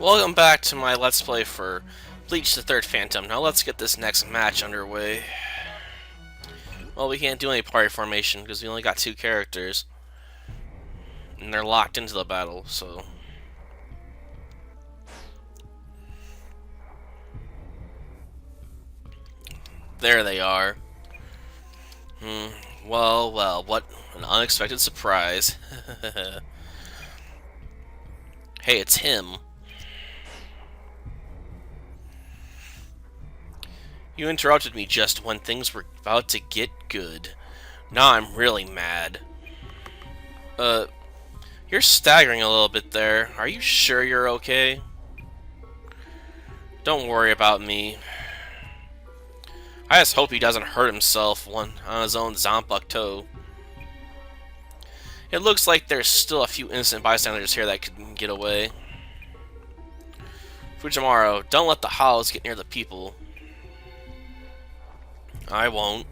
Welcome back to my Let's Play for Bleach the Third Phantom. Now let's get this next match underway. Well, we can't do any party formation because we only got two characters. And they're locked into the battle, so... There they are. Well, what an unexpected surprise. Hey, it's him. You interrupted me just when things were about to get good. Now I'm really mad. You're staggering a little bit there. Are you sure you're okay? Don't worry about me. I just hope he doesn't hurt himself on his own Zanpakuto. It looks like there's still a few innocent bystanders here that could get away. Fujimaru, don't let the hollows get near the people. I won't.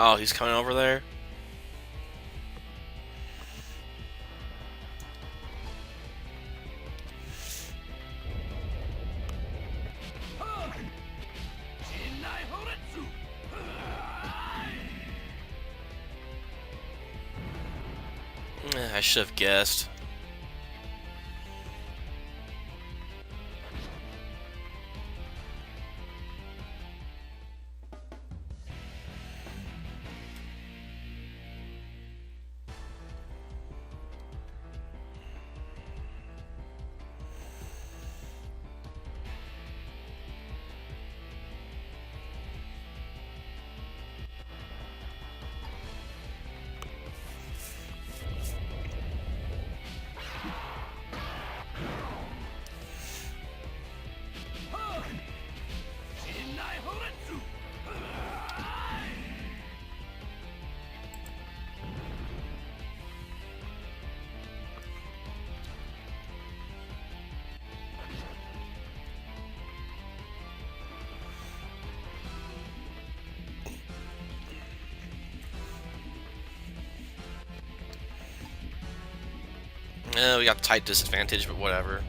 Oh, he's coming over there? I should have guessed. We got tight disadvantage, but whatever.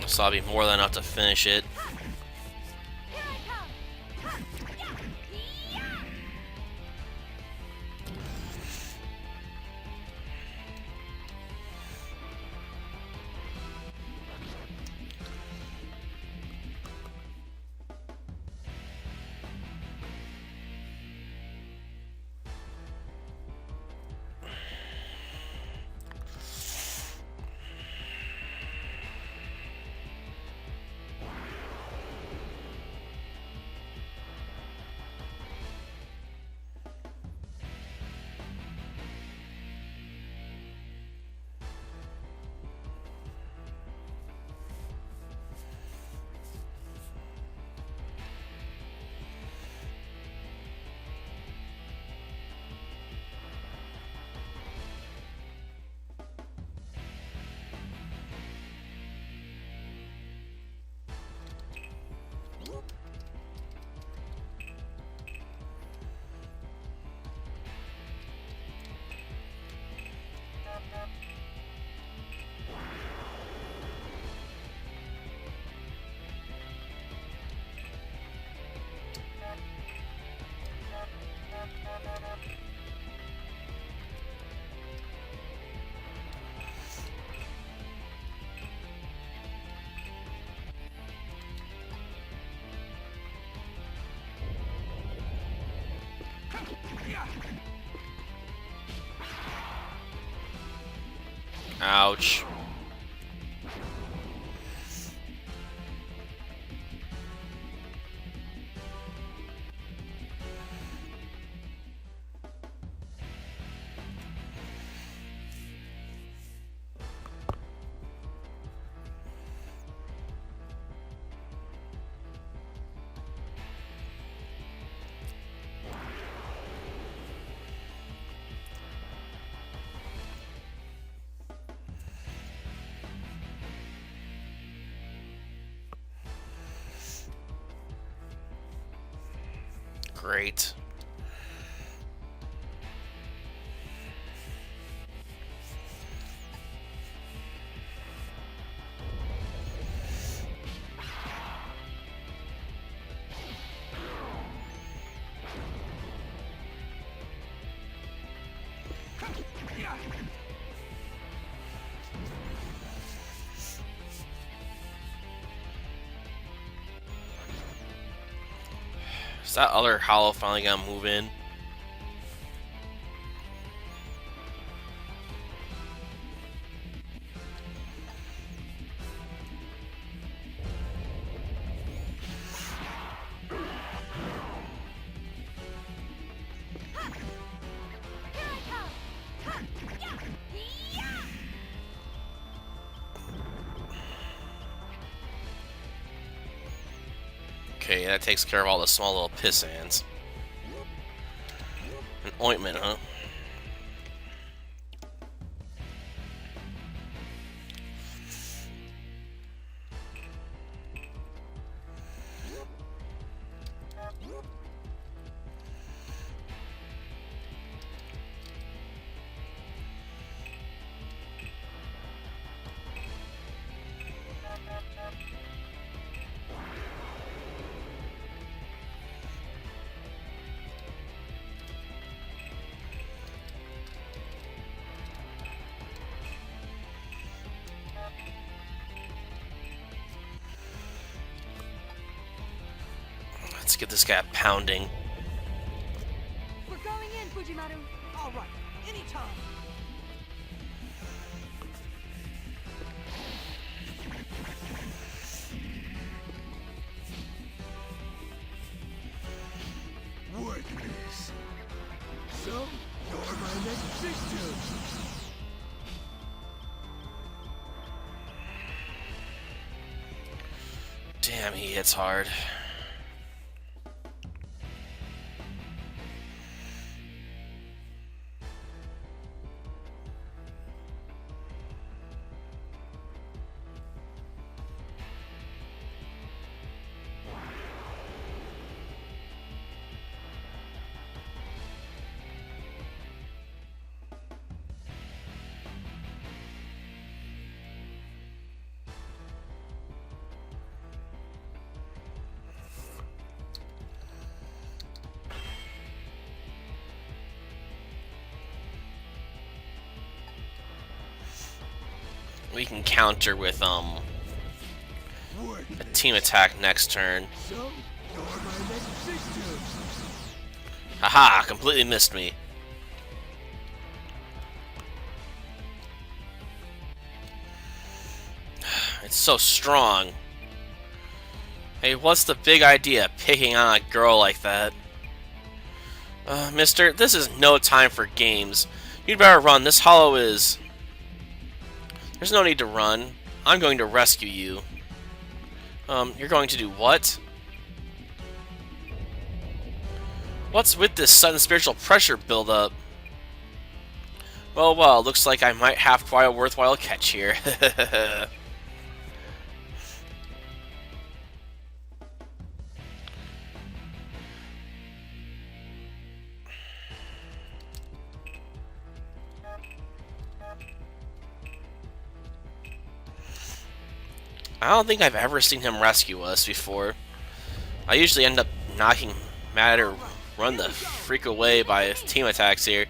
So I'll be more than enough to finish it. Ouch. Great. Is that other hollow finally gonna move in? Okay, that takes care of all the small little piss ants. An ointment, huh? Let's get this guy pounding. We're going in, Fujimaru. All right, anytime. Worthless. So, you're my next victim. Damn, he hits hard. We can counter with a team attack next turn. So, you're my next victim. Haha, completely missed me. It's so strong. Hey, what's the big idea picking on a girl like that? Mister, this is no time for games. You'd better run. This hollow is... There's no need to run. I'm going to rescue you. You're going to do what? What's with this sudden spiritual pressure buildup? Well, looks like I might have quite a worthwhile catch here. I don't think I've ever seen him rescue us before. I usually end up knocking Matt or run the freak away by his team attacks here.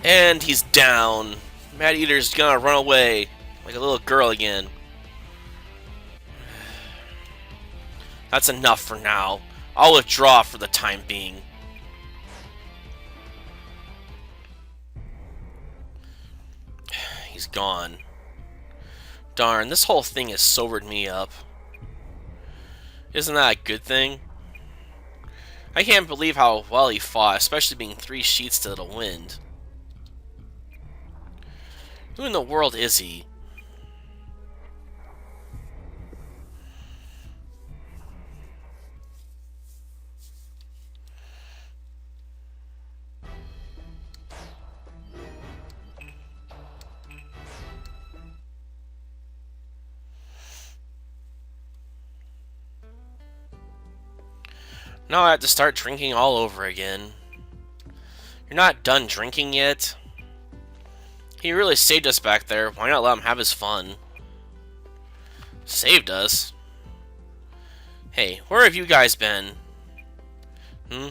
And he's down. Mad Eater's gonna run away like a little girl again. That's enough for now. I'll withdraw for the time being. He's gone. Darn, this whole thing has sobered me up. Isn't that a good thing? I can't believe how well he fought, especially being 3 sheets to the wind. Who in the world is he? Now I have to start drinking all over again. You're not done drinking yet? He really saved us back there. Why not let him have his fun? Saved us? Hey, where have you guys been? Hmm?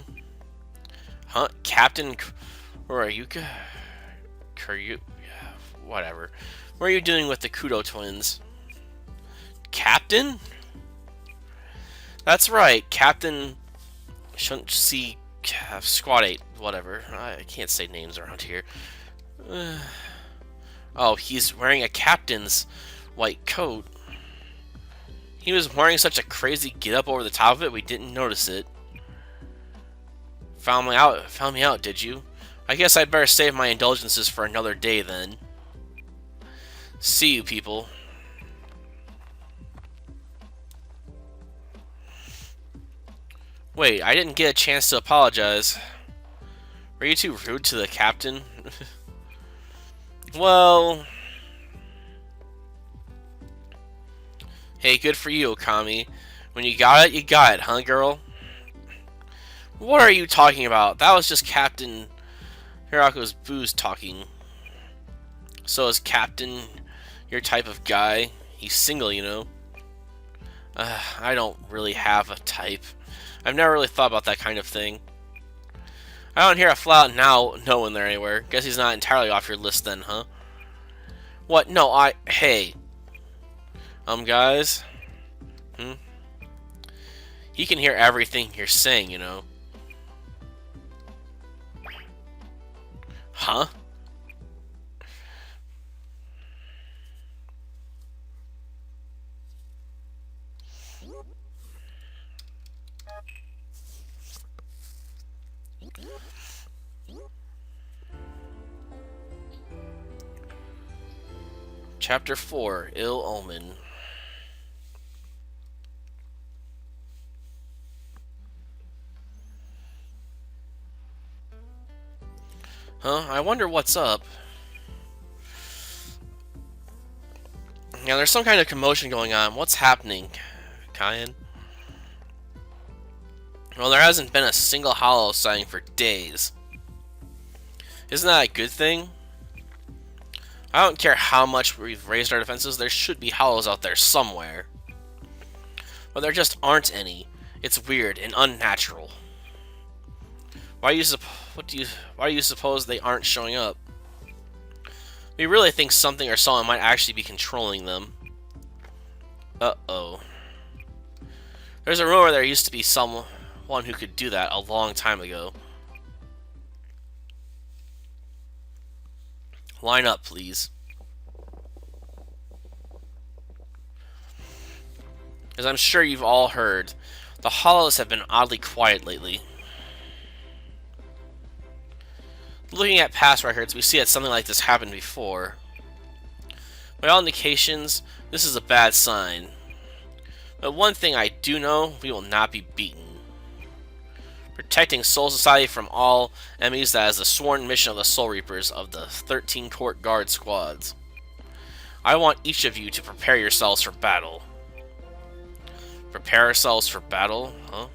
Huh? Captain? Where are you? Whatever. What are you doing with the Kudo twins? Captain? That's right, Captain. Shouldn't see Squad 8. Whatever. I can't say names around here. Oh, he's wearing a captain's white coat. He was wearing such a crazy get-up over the top of it, we didn't notice it. Found me out, did you? I guess I'd better save my indulgences for another day then. See you, people. Wait, I didn't get a chance to apologize. Were you too rude to the captain? Well... Hey, good for you, Okami. When you got it, huh, girl? What are you talking about? That was just Captain Hirako's booze talking. So is Captain your type of guy? He's single, you know. I don't really have a type. I've never really thought about that kind of thing. I don't hear a flat out no in there anywhere. Guess he's not entirely off your list then, huh? What? No, hey. Guys? He can hear everything you're saying, you know. Huh? Chapter 4, Ill Omen. Huh? I wonder what's up. Now, there's some kind of commotion going on. What's happening, Kyan? Well, there hasn't been a single hollow sighting for days. Isn't that a good thing? I don't care how much we've raised our defenses, there should be hollows out there somewhere. But there just aren't any. It's weird and unnatural. Why do you suppose they aren't showing up? We really think something or someone might actually be controlling them. Uh-oh. There's a rumor there used to be someone who could do that a long time ago. Line up, please. As I'm sure you've all heard, the hollows have been oddly quiet lately. Looking at past records, we see that something like this happened before. By all indications, this is a bad sign. But one thing I do know, we will not be beaten. Protecting Soul Society from all enemies, that is the sworn mission of the Soul Reapers of the 13 Court Guard squads. I want each of you to prepare yourselves for battle. Prepare ourselves for battle? Huh?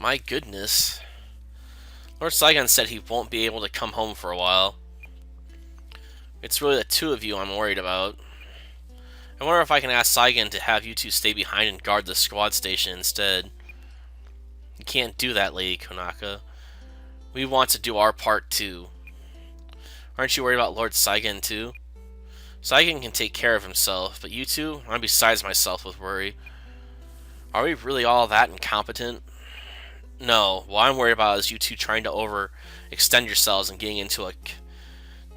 My goodness. Lord Saigon said he won't be able to come home for a while. It's really the two of you I'm worried about. I wonder if I can ask Saigon to have you two stay behind and guard the squad station instead. You can't do that, Lady Konaka. We want to do our part too. Aren't you worried about Lord Saigen too? Saigen can take care of himself, but you two? I'm besides myself with worry. Are we really all that incompetent? No, what I'm worried about is you two trying to overextend yourselves and getting into a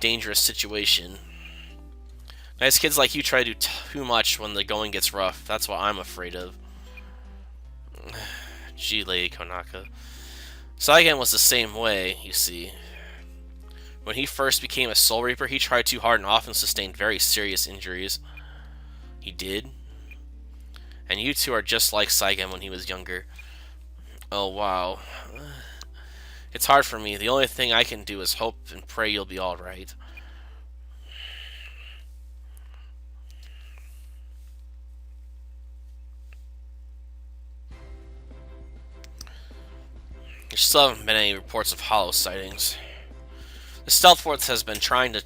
dangerous situation. Nice kids like you try to do too much when the going gets rough. That's what I'm afraid of. Gee, Lady Konaka. Saigen was the same way, you see. When he first became a Soul Reaper, he tried too hard and often sustained very serious injuries. He did? And you two are just like Saigen when he was younger. Oh, wow. It's hard for me. The only thing I can do is hope and pray you'll be alright. There still haven't been any reports of Hollow sightings. The Stealth Force has been trying to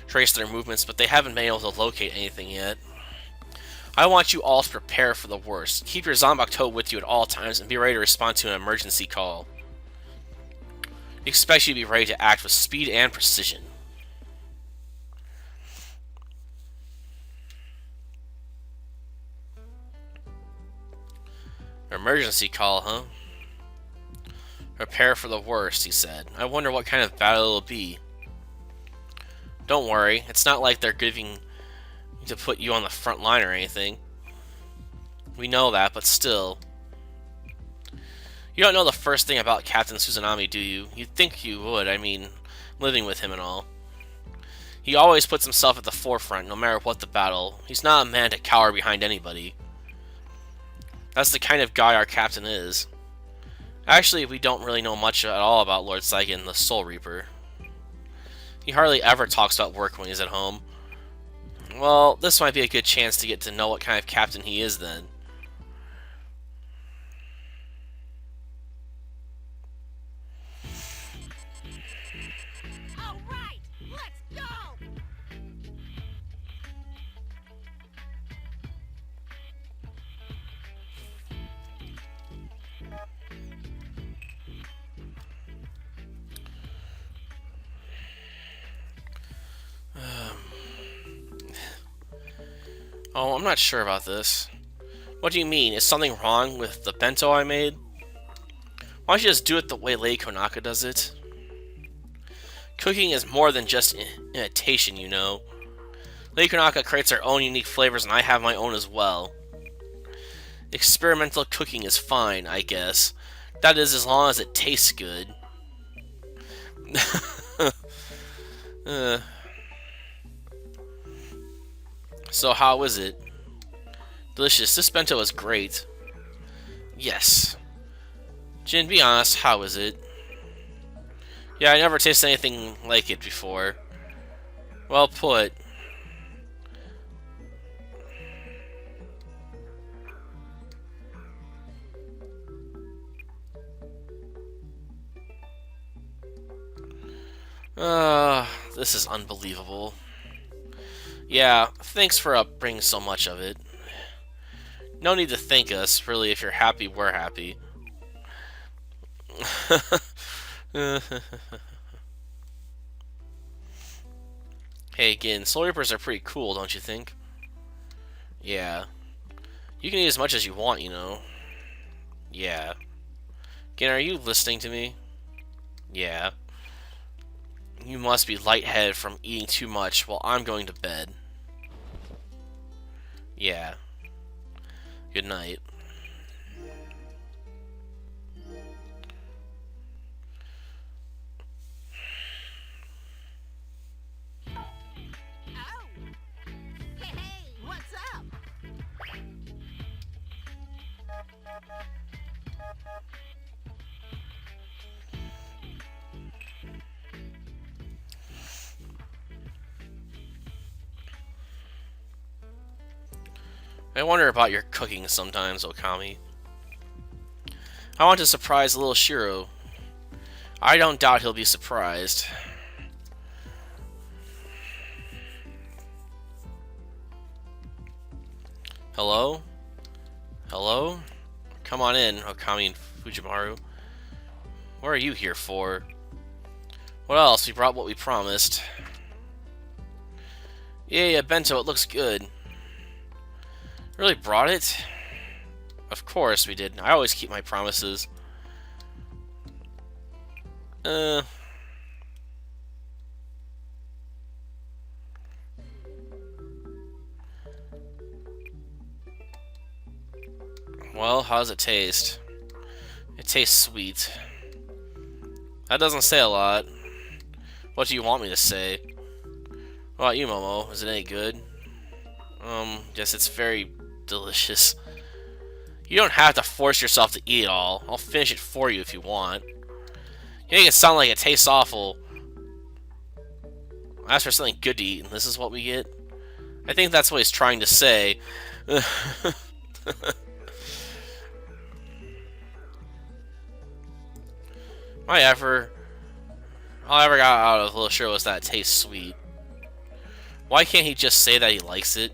trace their movements, but they haven't been able to locate anything yet. I want you all to prepare for the worst. Keep your Zanbakuto with you at all times and be ready to respond to an emergency call. We expect you to be ready to act with speed and precision. Emergency call, huh? Prepare for the worst, he said. I wonder what kind of battle it'll be. Don't worry, it's not like they're giving to put you on the front line or anything. We know that, but still. You don't know the first thing about Captain Suzanami, do you? You'd think you would, I mean, living with him and all. He always puts himself at the forefront, no matter what the battle. He's not a man to cower behind anybody. That's the kind of guy our captain is. Actually, we don't really know much at all about Lord Saigen, the Soul Reaper. He hardly ever talks about work when he's at home. Well, this might be a good chance to get to know what kind of captain he is then. All right, let's go. Oh, I'm not sure about this. What do you mean? Is something wrong with the bento I made? Why don't you just do it the way Lady Konaka does it? Cooking is more than just imitation, you know. Lady Konaka creates her own unique flavors, and I have my own as well. Experimental cooking is fine, I guess. That is, as long as it tastes good. So how is it? Delicious. This bento is great. Yes. Jin, be honest, how is it? Yeah, I never tasted anything like it before. Well put. This is unbelievable. Yeah, thanks for bringing so much of it. No need to thank us, really. If you're happy, we're happy. Hey, again, Soul Reapers are pretty cool, don't you think? Yeah. You can eat as much as you want, you know. Yeah. Again, are you listening to me? Yeah. You must be lightheaded from eating too much while I'm going to bed. Yeah. Good night. Oh. Hey, what's up? I wonder about your cooking sometimes, Okami. I want to surprise little Shiro. I don't doubt he'll be surprised. Hello? Hello? Come on in, Okami and Fujimaru. What are you here for? What else? We brought what we promised. Yeah, bento, it looks good. Really brought it? Of course we did. I always keep my promises. Uh... Well, how does it taste? It tastes sweet. That doesn't say a lot. What do you want me to say? What about you, Momo? Is it any good? Yes, it's very delicious. You don't have to force yourself to eat it all. I'll finish it for you if you want. You make it sound like it tastes awful. I asked for something good to eat, and this is what we get? I think that's what he's trying to say. All I ever got out of Little Shiro was that it tastes sweet. Why can't he just say that he likes it?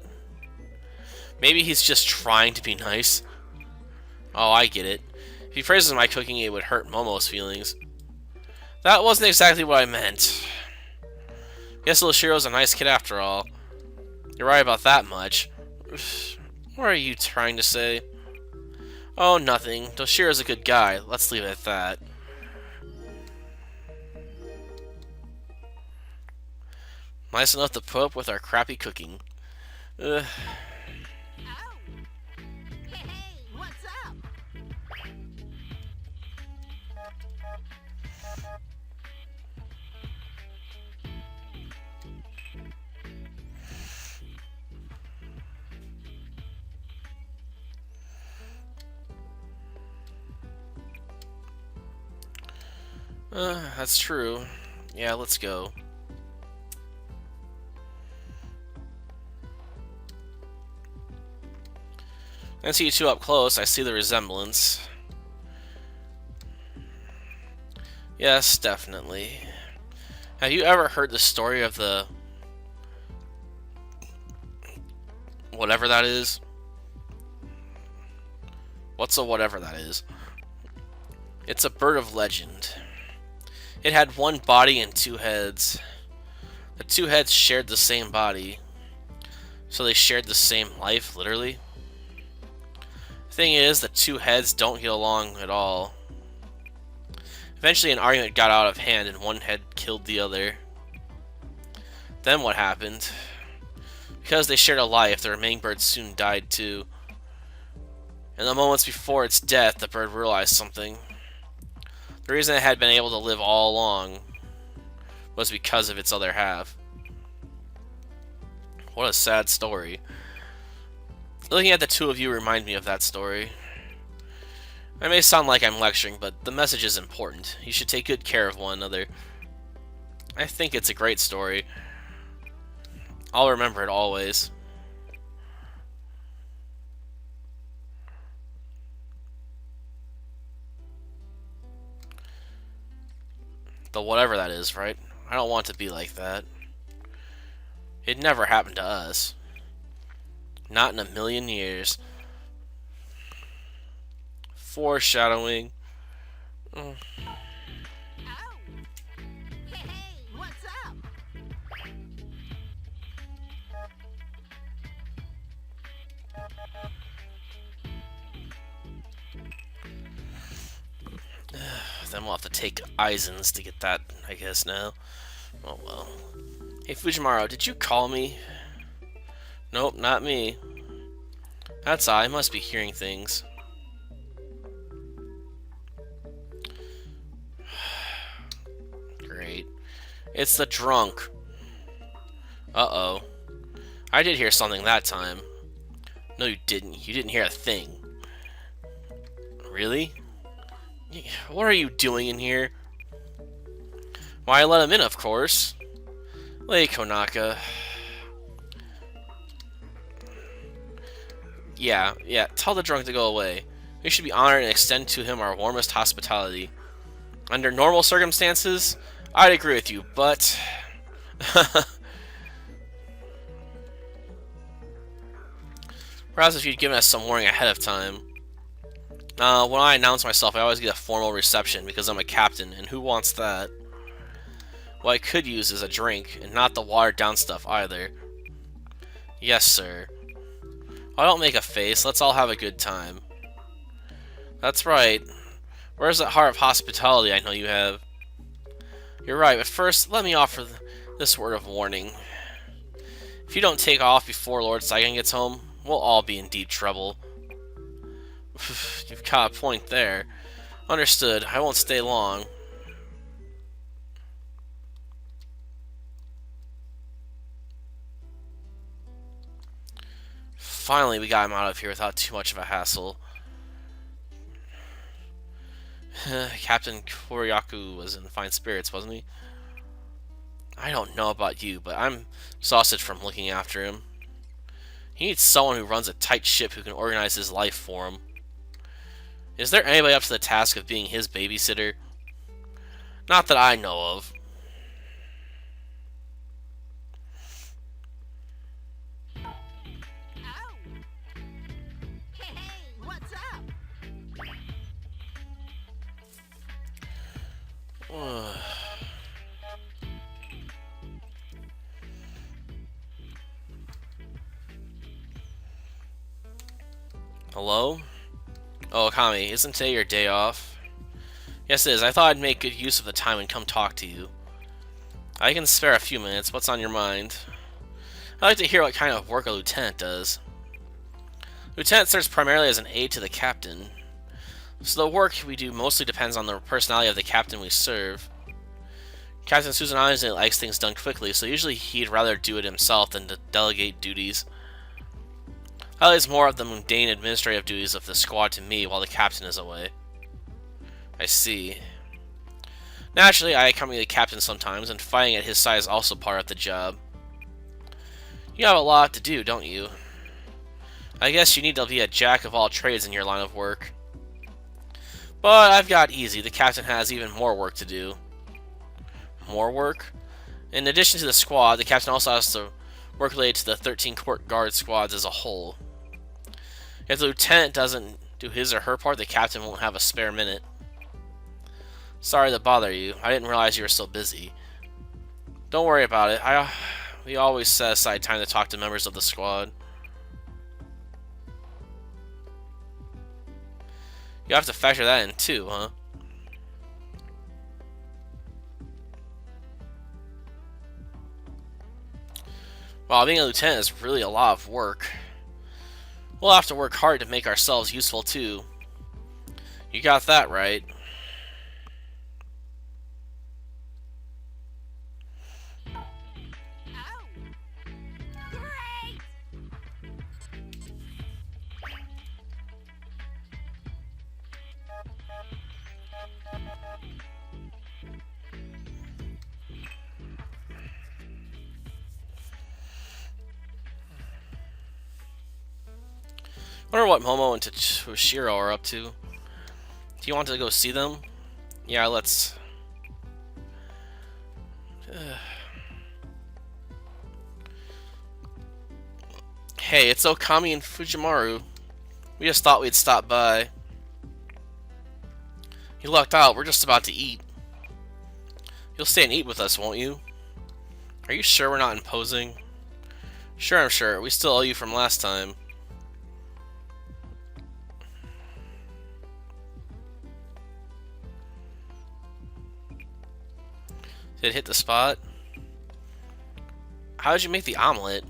Maybe he's just trying to be nice. Oh, I get it. If he praises my cooking, it would hurt Momo's feelings. That wasn't exactly what I meant. Guess Little Shiro's a nice kid after all. You're right about that much. What are you trying to say? Oh, nothing. Toshiro's a good guy. Let's leave it at that. Nice enough to put up with our crappy cooking. Ugh. Hey, what's up? That's true. Yeah, let's go. I see you two up close. I see the resemblance. Yes, definitely. Have you ever heard the story of the... whatever that is? What's a whatever that is? It's a bird of legend. It had one body and two heads. The two heads shared the same body. So they shared the same life, literally. The thing is, the two heads don't get along at all. Eventually an argument got out of hand and one head killed the other. Then what happened? Because they shared a life, the remaining bird soon died too. In the moments before its death, the bird realized something. The reason it had been able to live all along was because of its other half. What a sad story. Looking at the two of you remind me of that story. I may sound like I'm lecturing, but the message is important. You should take good care of one another. I think it's a great story. I'll remember it always. The whatever that is, right? I don't want to be like that. It never happened to us. Not in a million years. Foreshadowing. Oh. Hey, what's up? Then we'll have to take Eisens to get that, I guess, now. Oh well. Hey, Fujimaru, did you call me? Nope, not me. That's I must be hearing things. Great. It's the drunk. Uh-oh. I did hear something that time. No, you didn't. You didn't hear a thing. Really? What are you doing in here? Why, I let him in, of course. Lady Konaka. Yeah, tell the drunk to go away. We should be honored and extend to him our warmest hospitality. Under normal circumstances, I'd agree with you, but... Perhaps if you'd given us some warning ahead of time. When I announce myself, I always get a formal reception because I'm a captain, and who wants that? What I could use is a drink, and not the watered-down stuff either. Yes, sir. I don't make a face. Let's all have a good time. That's right. Where's that heart of hospitality I know you have? You're right, but first, let me offer this word of warning. If you don't take off before Lord Saigon gets home, we'll all be in deep trouble. You've got a point there. Understood. I won't stay long. Finally, we got him out of here without too much of a hassle. Captain Koryaku was in fine spirits, wasn't he? I don't know about you, but I'm exhausted from looking after him. He needs someone who runs a tight ship who can organize his life for him. Is there anybody up to the task of being his babysitter? Not that I know of. Ow! Hey, what's up? Hello? Oh, Kami, isn't today your day off? Yes, it is. I thought I'd make good use of the time and come talk to you. I can spare a few minutes. What's on your mind? I'd like to hear what kind of work a lieutenant does. Lieutenant serves primarily as an aide to the captain, so the work we do mostly depends on the personality of the captain we serve. Captain Susanagi likes things done quickly, so usually he'd rather do it himself than to delegate duties. I leave more of the mundane administrative duties of the squad to me while the captain is away. I see. Naturally, I accompany the captain sometimes, and fighting at his side is also part of the job. You have a lot to do, don't you? I guess you need to be a jack of all trades in your line of work. But I've got easy. The captain has even more work to do. More work? In addition to the squad, the captain also has to work related to the 13 court guard squads as a whole. If the lieutenant doesn't do his or her part, the captain won't have a spare minute. Sorry to bother you. I didn't realize you were so busy. Don't worry about it. We always set aside time to talk to members of the squad. You have to factor that in too, huh? Well, being a lieutenant is really a lot of work. We'll have to work hard to make ourselves useful too. You got that right. Ow! Great! Wonder what Momo and Toshiro are up to. Do you want to go see them? Yeah, let's... Hey, it's Okami and Fujimaru. We just thought we'd stop by. You lucked out. We're just about to eat. You'll stay and eat with us, won't you? Are you sure we're not imposing? Sure, I'm sure. We still owe you from last time. Did it hit the spot? How did you make the omelet?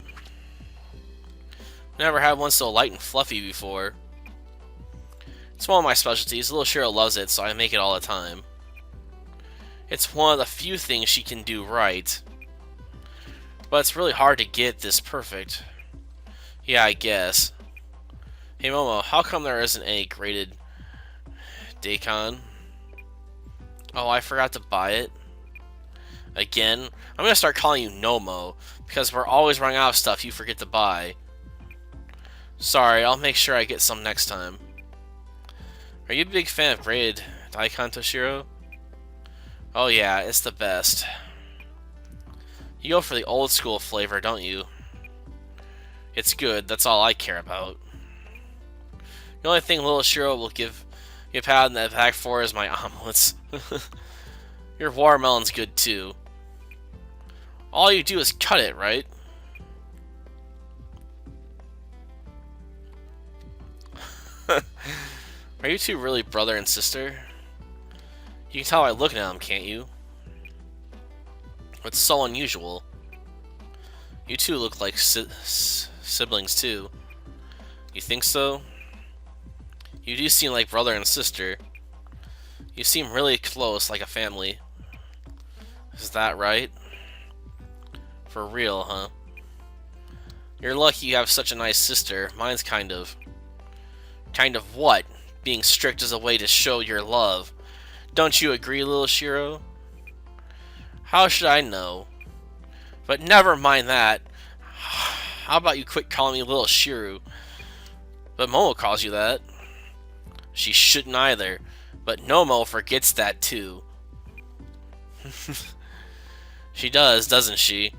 Never had one so light and fluffy before. It's one of my specialties. Little Shiro loves it, so I make it all the time. It's one of the few things she can do right. But it's really hard to get this perfect. Yeah, I guess. Hey Momo, how come there isn't any grated daikon? Oh, I forgot to buy it. Again? I'm gonna start calling you Nomo, because we're always running out of stuff you forget to buy. Sorry, I'll make sure I get some next time. Are you a big fan of braided daikon, Toshiro? Oh yeah, it's the best. You go for the old school flavor, don't you? It's good, that's all I care about. The only thing little Shiro will give you a pat on the back for is my omelets. Your watermelon's good too. All you do is cut it, right? Are you two really brother and sister? You can tell by looking at them, can't you? It's so unusual. You two look like siblings too. You think so? You do seem like brother and sister. You seem really close, like a family. Is that right? For real, huh? You're lucky you have such a nice sister. Mine's kind of... Kind of what? Being strict is a way to show your love. Don't you agree, little Shiro? How should I know? But never mind that. How about you quit calling me little Shiro? But Momo calls you that. She shouldn't either. But Nomo forgets that too. She does, doesn't she?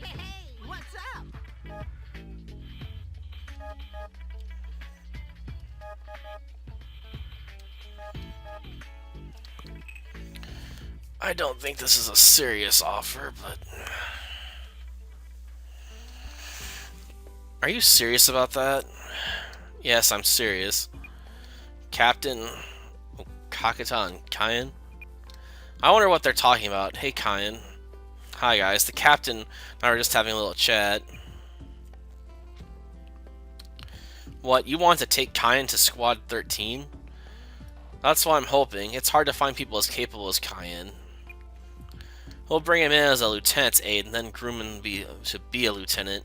Hey, what's up? I don't think this is a serious offer, but... Are you serious about that? Yes, I'm serious. Captain Kakata and Kyan? I wonder what they're talking about. Hey, Kyan. Hi, guys. The captain and I were just having a little chat. What, you want to take Kyan to Squad 13? That's what I'm hoping. It's hard to find people as capable as Kyan. We'll bring him in as a lieutenant's aide and then groom him to be a lieutenant.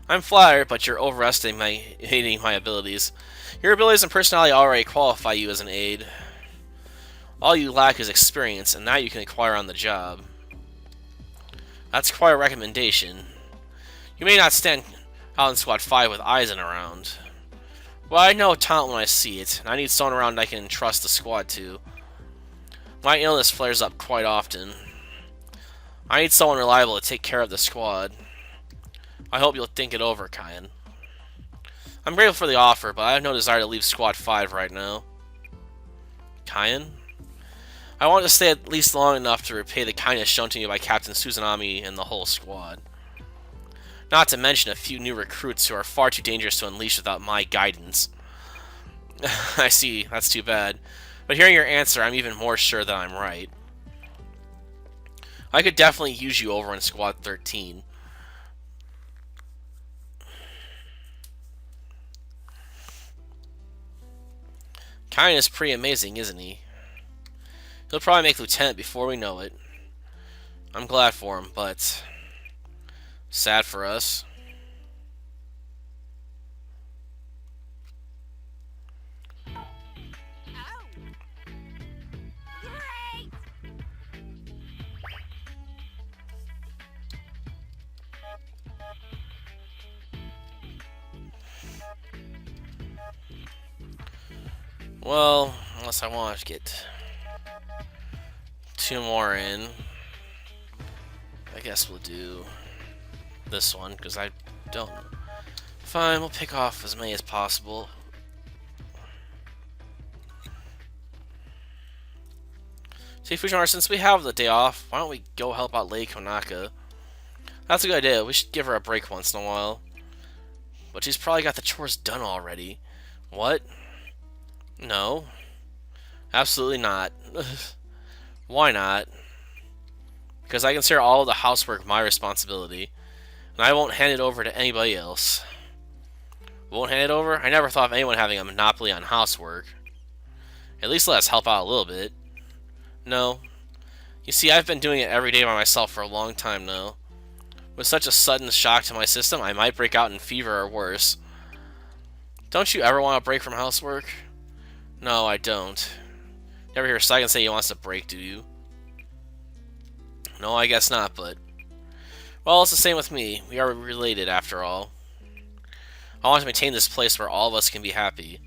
I'm flattered, but you're overestimating my abilities. Your abilities and personality already qualify you as an aide. All you lack is experience, and now you can acquire on the job. That's quite a recommendation. You may not stand out in Squad 5 with Aizen around. Well, I know talent when I see it, and I need someone around I can entrust the squad to. My illness flares up quite often. I need someone reliable to take care of the squad. I hope you'll think it over, Kyan. I'm grateful for the offer, but I have no desire to leave Squad 5 right now. Kyan? I want to stay at least long enough to repay the kindness shown to me by Captain Suzanami and the whole squad. Not to mention a few new recruits who are far too dangerous to unleash without my guidance. I see, that's too bad. But hearing your answer, I'm even more sure that I'm right. I could definitely use you over in Squad 13. Kyan is pretty amazing, isn't he? He'll probably make lieutenant before we know it. I'm glad for him, but sad for us. Great! Well, unless I want to get 2 more in, I guess we'll do this one, because I don't... Fine, we'll pick off as many as possible. See, Fujiwara, since we have the day off, why don't we go help out Lady Konaka? That's a good idea. We should give her a break once in a while. But she's probably got the chores done already. What? No. Absolutely not. Why not? Because I consider all of the housework my responsibility, and I won't hand it over to anybody else. Won't hand it over? I never thought of anyone having a monopoly on housework. At least let us help out a little bit. No. You see, I've been doing it every day by myself for a long time now. With such a sudden shock to my system, I might break out in fever or worse. Don't you ever want a break from housework? No, I don't. Never hear Saigon say he wants a break, do you? No, I guess not, but... Well, it's the same with me. We are related, after all. I want to maintain this place where all of us can be happy.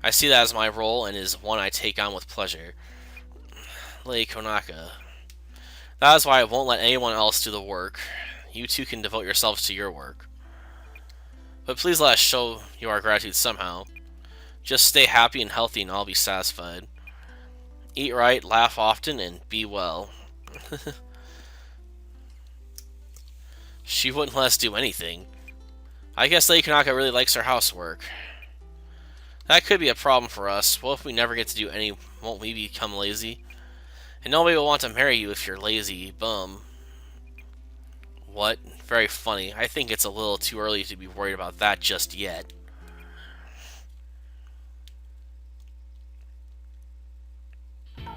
I see that as my role, and is one I take on with pleasure. Lady Konaka. That is why I won't let anyone else do the work. You two can devote yourselves to your work. But please let us show you our gratitude somehow. Just stay happy and healthy and I'll be satisfied. Eat right, laugh often, and be well. She wouldn't let us do anything. I guess Lady Kanaka really likes her housework. That could be a problem for us. What if we never get to do any? Won't we become lazy? And nobody will want to marry you if you're lazy, bum. What? Very funny. I think it's a little too early to be worried about that just yet. Oh.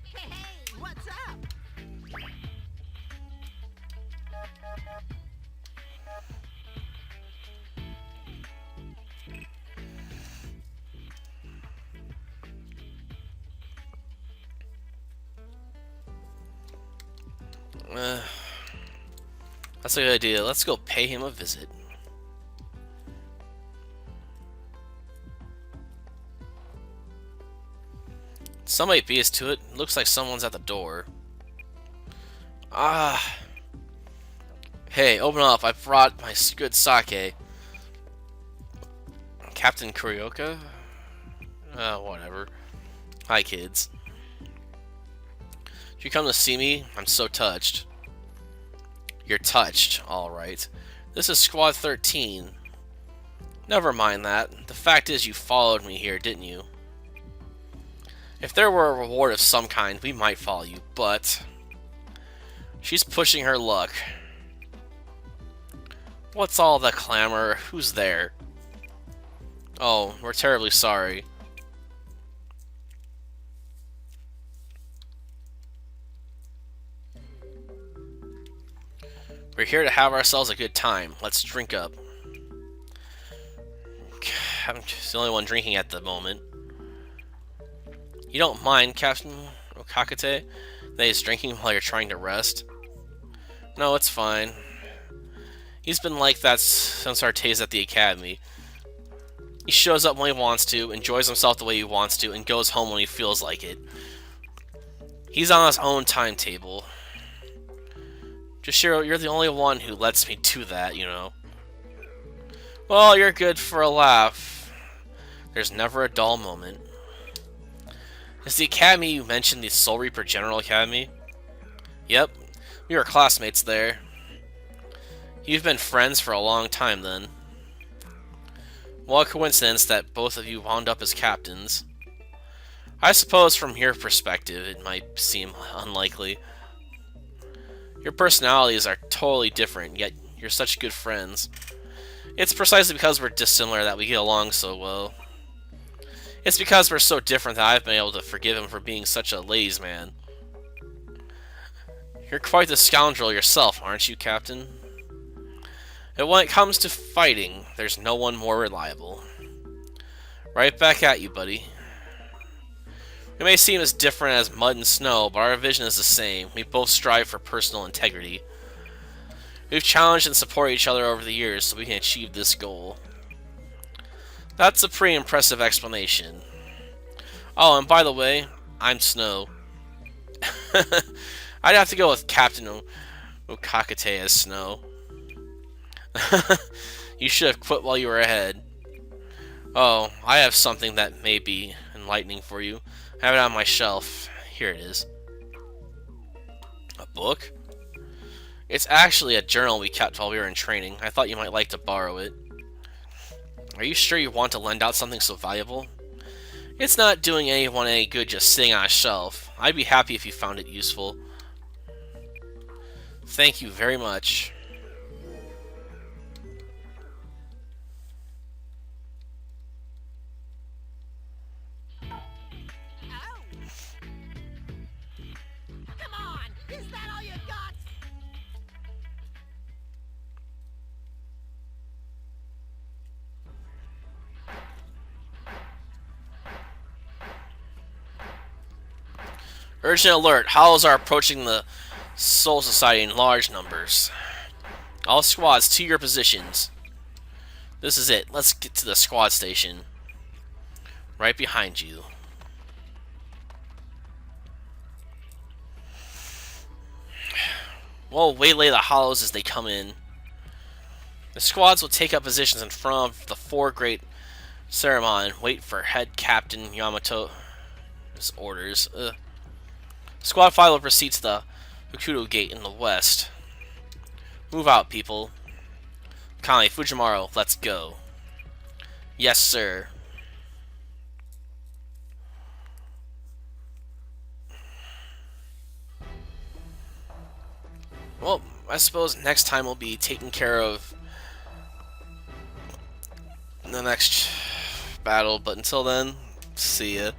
Hey, what's up? Uh, that's a good idea. Let's go pay him a visit. Somebody beat us to it. Looks like someone's at the door. Ah. Hey, open up. I brought my good sake. Captain Kurioka? Whatever. Hi, kids. Did you come to see me? I'm so touched. You're touched, alright. This is Squad 13. Never mind that. The fact is you followed me here, didn't you? If there were a reward of some kind, we might follow you, but... She's pushing her luck. What's all the clamor? Who's there? Oh, we're terribly sorry. We're here to have ourselves a good time. Let's drink up. I'm just the only one drinking at the moment. You don't mind, Captain Okakate, that he's drinking while you're trying to rest? No, it's fine. He's been like that since our days at the academy. He shows up when he wants to, enjoys himself the way he wants to, and goes home when he feels like it. He's on his own timetable. Joshiro, you're the only one who lets me do that, you know. Well, you're good for a laugh. There's never a dull moment. Is the academy you mentioned the Soul Reaper General Academy? Yep, we were classmates there. You've been friends for a long time then. What a coincidence that both of you wound up as captains. I suppose from your perspective it might seem unlikely. Your personalities are totally different, yet you're such good friends. It's precisely because we're dissimilar that we get along so well. It's because we're so different that I've been able to forgive him for being such a ladies' man. You're quite the scoundrel yourself, aren't you, Captain? And when it comes to fighting, there's no one more reliable. Right back at you, buddy. We may seem as different as mud and snow, but our vision is the same. We both strive for personal integrity. We've challenged and supported each other over the years so we can achieve this goal. That's a pretty impressive explanation. Oh, and by the way, I'm Snow. I'd have to go with Captain Okakate as Snow. You should have quit while you were ahead. Oh, I have something that may be enlightening for you. I have it on my shelf. Here it is. A book? It's actually a journal we kept while we were in training. I thought you might like to borrow it. Are you sure you want to lend out something so valuable? It's not doing anyone any good just sitting on a shelf. I'd be happy if you found it useful. Thank you very much. Oh. Come on, is that all you got? Urgent alert. Howls are approaching the Soul Society in large numbers. All squads to your positions. This is it. Let's get to the squad station. Right behind you. We'll waylay the hollows as they come in. The squads will take up positions in front of the four great Saruman, wait for head captain Yamato's orders. Squad 5 will proceed to the Hokuto Gate in the west. Move out, people. Kami, Fujimaru, let's go. Yes, sir. Well, I suppose next time we'll be taking care of the next battle, but until then, see ya.